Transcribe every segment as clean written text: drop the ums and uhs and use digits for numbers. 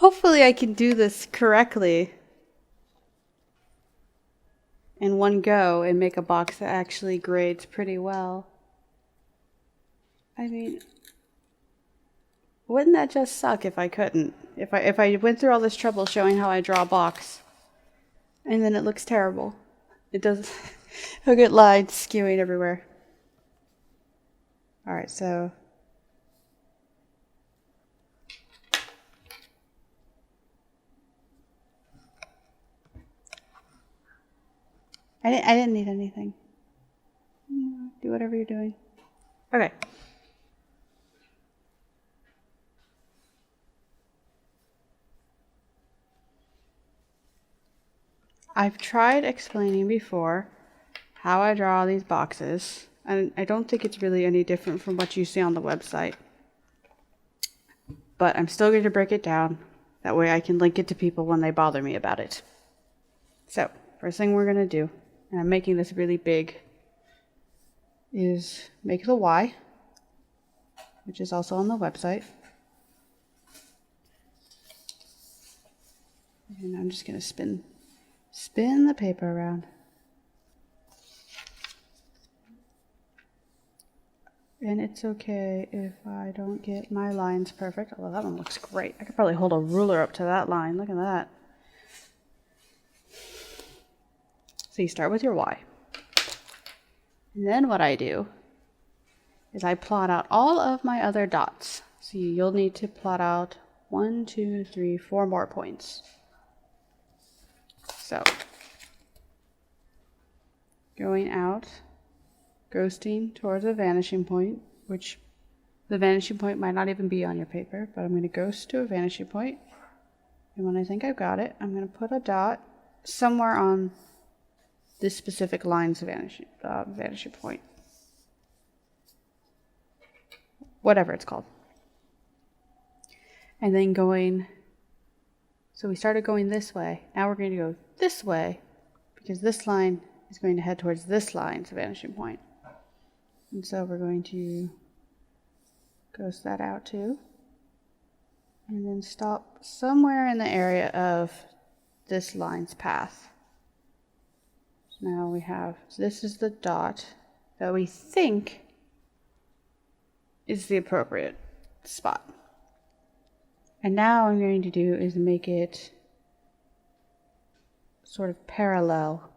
Hopefully I can do this correctly in one go and make a box that actually grades pretty well. I mean, wouldn't that just suck if I couldn't? If I went through all this trouble showing how I draw a box and then it looks terrible. It does. I'll get lines skewing everywhere. All right, so I didn't need anything. Do whatever you're doing. Okay. I've tried explaining before how I draw these boxes, and I don't think it's really any different from what you see on the website. But I'm still going to break it down. That way I can link it to people when they bother me about it. So, first thing we're going to do, and I'm making this really big, is make the Y, which is also on the website. And I'm just going to spin the paper around. And it's okay if I don't get my lines perfect, although that one looks great. I could probably hold a ruler up to that line. Look at that. So you start with your Y. And then what I do is I plot out all of my other dots. So you'll need to plot out 1, 2, 3, 4 more points. So going out, ghosting towards a vanishing point, which the vanishing point might not even be on your paper, but I'm going to ghost to a vanishing point. And when I think I've got it, I'm going to put a dot somewhere on this specific line's vanishing point. Whatever it's called. And then so we started going this way. Now we're going to go this way because this line is going to head towards this line's vanishing point. And so we're going to ghost that out too. And then stop somewhere in the area of this line's path. So now we have, so this is the dot that we think is the appropriate spot. And now what I'm going to do is make it sort of parallel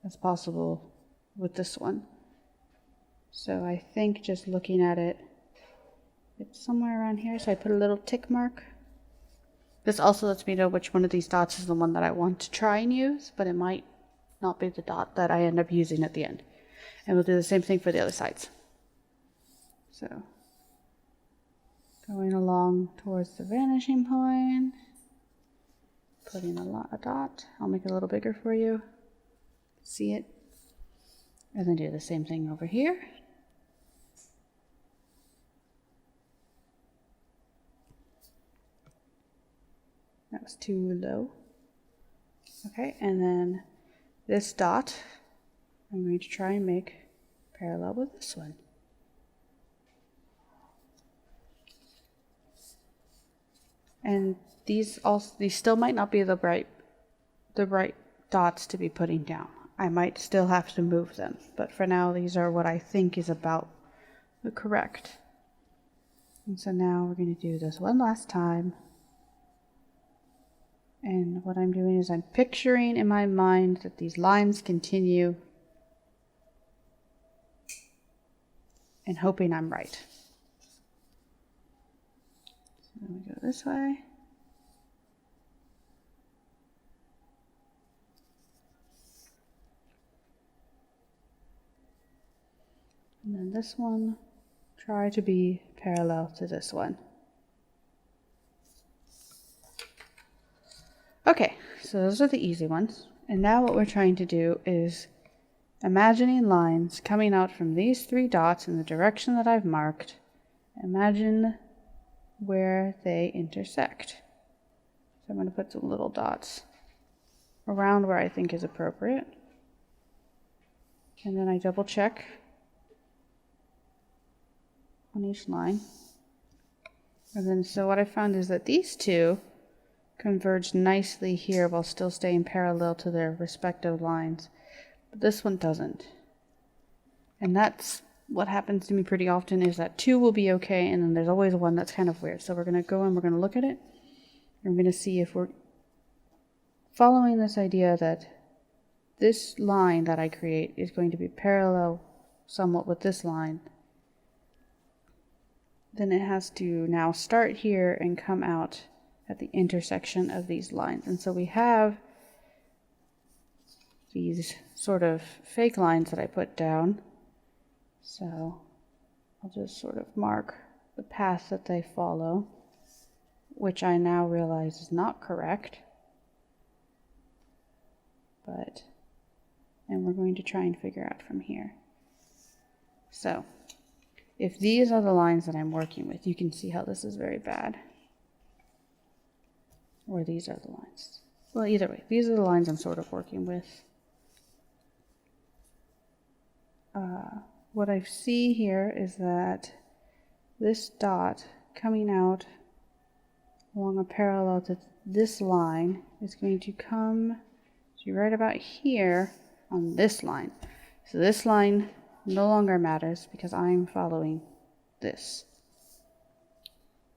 as possible with this one. So I think just looking at it, it's somewhere around here, so I put a little tick mark. This also lets me know which one of these dots is the one that I want to try and use, but it might not be the dot that I end up using at the end. And we'll do the same thing for the other sides. So going along towards the vanishing point, putting a dot. I'll make it a little bigger for you. See it? And then do the same thing over here. That was too low. Okay, and then this dot, I'm going to try and make parallel with this one. And these still might not be the right dots to be putting down. I might still have to move them, but for now these are what I think is about the correct. And so now we're going to do this one last time. And what I'm doing is I'm picturing in my mind that these lines continue and hoping I'm right. So we go this way. And then this one, try to be parallel to this one. Okay, so those are the easy ones. And now what we're trying to do is imagining lines coming out from these 3 dots in the direction that I've marked. Imagine where they intersect. So I'm going to put some little dots around where I think is appropriate. And then I double check on each line. And then so what I found is that these two converge nicely here while still staying parallel to their respective lines. But this one doesn't. And that's what happens to me pretty often, is that two will be okay, and then there's always one that's kind of weird. So we're going to go and we're going to look at it. And we're going to see if we're following this idea that this line that I create is going to be parallel somewhat with this line. Then it has to now start here and come out at the intersection of these lines. And so we have these sort of fake lines that I put down. So I'll just sort of mark the path that they follow, which I now realize is not correct. And we're going to try and figure out from here. So if these are the lines that I'm working with, you can see how this is very bad. Or these are the lines. Well, either way, these are the lines I'm sort of working with. What I see here is that this dot coming out along a parallel to this line is going to come to right about here on this line. So this line no longer matters because I'm following this.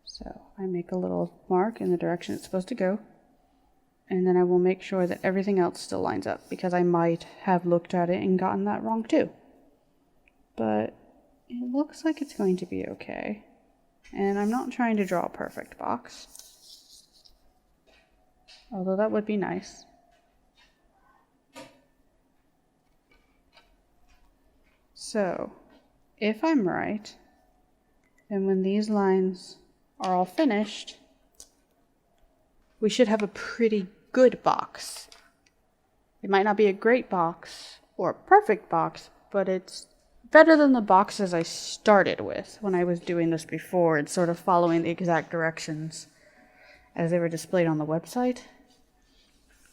So I make a little mark in the direction it's supposed to go, and then I will make sure that everything else still lines up, because I might have looked at it and gotten that wrong too. But it looks like it's going to be okay. And I'm not trying to draw a perfect box, although that would be nice. So if I'm right, then when these lines are all finished, we should have a pretty good box. It might not be a great box or a perfect box, but it's better than the boxes I started with when I was doing this before and sort of following the exact directions as they were displayed on the website.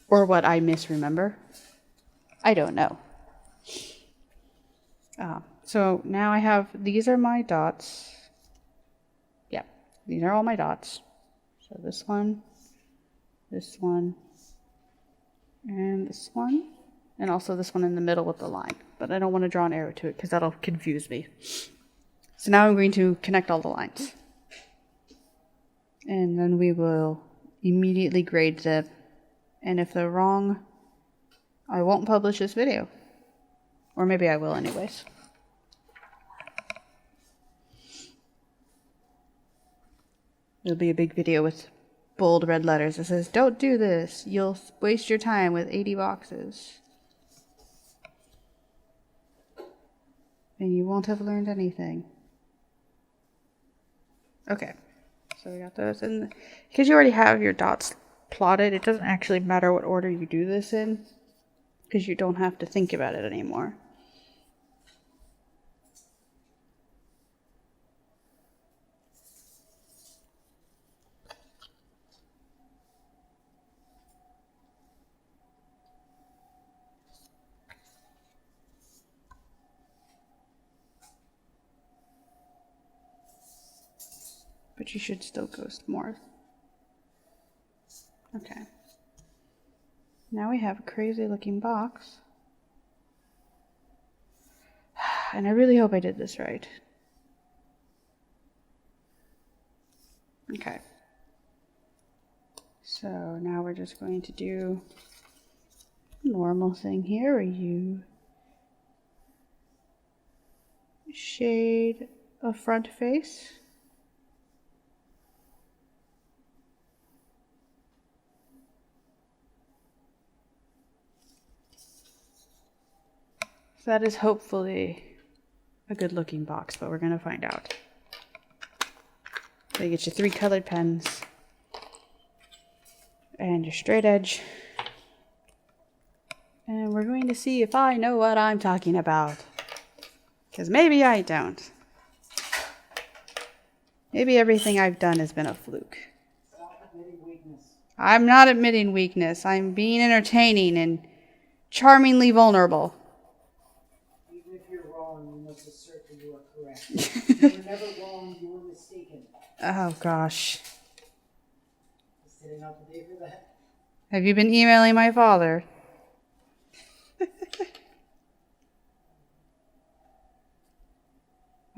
Or what I misremember. I don't know. So now I have, these are my dots. Yeah, these are all my dots. So this one, and this one, and also this one in the middle with the line. But I don't want to draw an arrow to it because that'll confuse me. So now I'm going to connect all the lines. And then we will immediately grade them. And if they're wrong, I won't publish this video. Or maybe I will anyways. It'll be a big video with bold red letters that says, "Don't do this. You'll waste your time with 80 boxes. And you won't have learned anything." Okay, so we got those. And because you already have your dots plotted, it doesn't actually matter what order you do this in, because you don't have to think about it anymore. But you should still ghost more. Okay. Now we have a crazy looking box. And I really hope I did this right. Okay. So now we're just going to do a normal thing here where you shade a front face. So that is hopefully a good looking box, but we're going to find out. So you get your 3 colored pens and your straight edge. And we're going to see if I know what I'm talking about. Because maybe I don't. Maybe everything I've done has been a fluke. Stop admitting weakness. I'm not admitting weakness. I'm being entertaining and charmingly vulnerable. Even if you're wrong. wrong, you must assert that you are correct. You were never wrong, you were mistaken. Oh gosh. Did I not pay for that? Have you been emailing my father?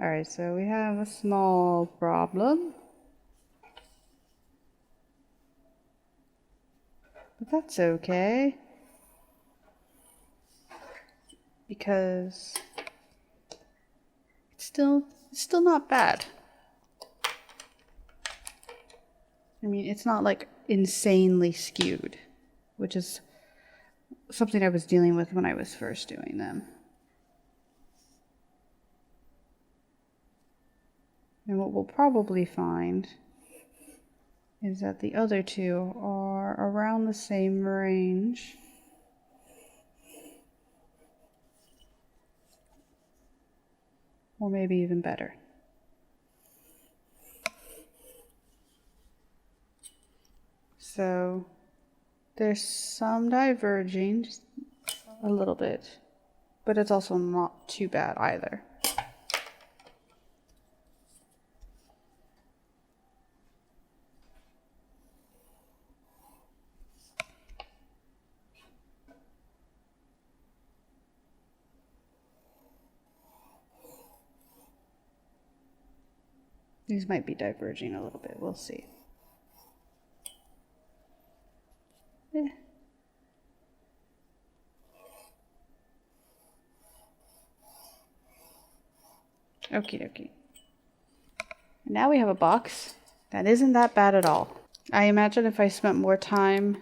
Alright, so we have a small problem. But that's okay. Because it's still not bad. I mean, it's not like insanely skewed, which is something I was dealing with when I was first doing them. And what we'll probably find is that the other two are around the same range. Or maybe even better. So there's some diverging, just a little bit, but it's also not too bad either. These might be diverging a little bit, we'll see. Eh. Okie dokie. Now we have a box that isn't that bad at all. I imagine if I spent more time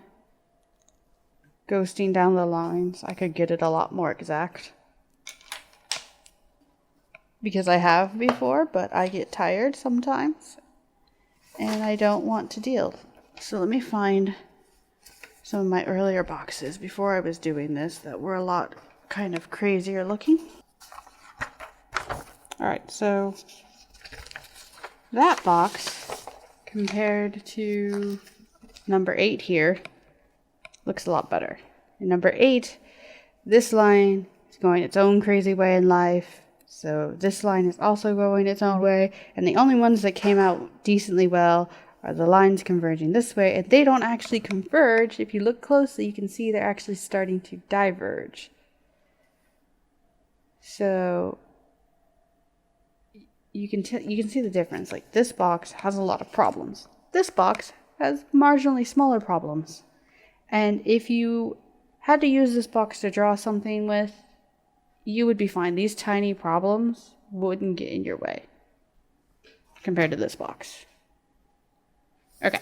ghosting down the lines, I could get it a lot more exact. Because I have before, but I get tired sometimes. And I don't want to deal. So let me find some of my earlier boxes before I was doing this that were a lot kind of crazier looking. Alright, so that box compared to number 8 here looks a lot better. In number 8, this line is going its own crazy way in life. So this line is also going its own way. And the only ones that came out decently well are the lines converging this way. And they don't actually converge. If you look closely, you can see they're actually starting to diverge. So you can see the difference. Like this box has a lot of problems. This box has marginally smaller problems. And if you had to use this box to draw something with, you would be fine. These tiny problems wouldn't get in your way compared to this box. Okay.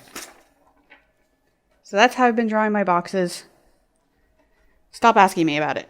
So that's how I've been drawing my boxes. Stop asking me about it.